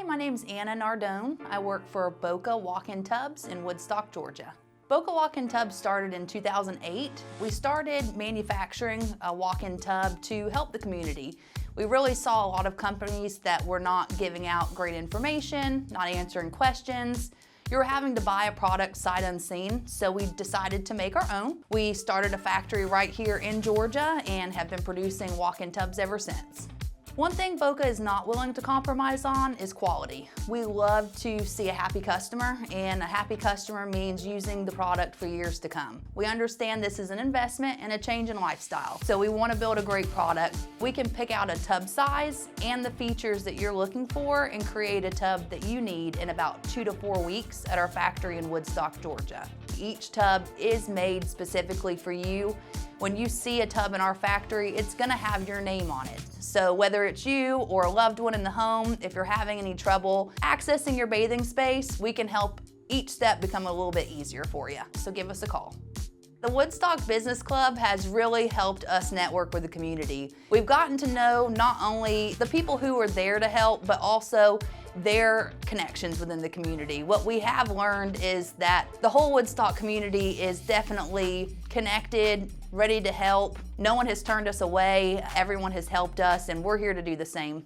my name's Anna Nardone. I work for Boca Walk-In Tubs in Woodstock, Georgia. Boca Walk-In Tubs started in 2008. We started manufacturing a walk-in tub to help the community. We really saw a lot of companies that were not giving out great information, not answering questions. You were having to buy a product sight unseen, so we decided to make our own. We started a factory right here in Georgia and have been producing walk-in tubs ever since. One thing Boca is not willing to compromise on is quality. We love to see a happy customer, and a happy customer means using the product for years to come. We understand this is an investment and a change in lifestyle, so we want to build a great product. We can pick out a tub size and the features that you're looking for and create a tub that you need in about 2 to 4 weeks at our factory in Woodstock, Georgia. Each tub is made specifically for you. When you see a tub in our factory, it's gonna have your name on it. So whether it's you or a loved one in the home, if you're having any trouble accessing your bathing space, we can help each step become a little bit easier for you. So give us a call. The Woodstock Business Club has really helped us network with the community. We've gotten to know not only the people who are there to help, but also their connections within the community. What we have learned is that the whole Woodstock community is definitely connected, ready to help. No one has turned us away. Everyone has helped us, and we're here to do the same.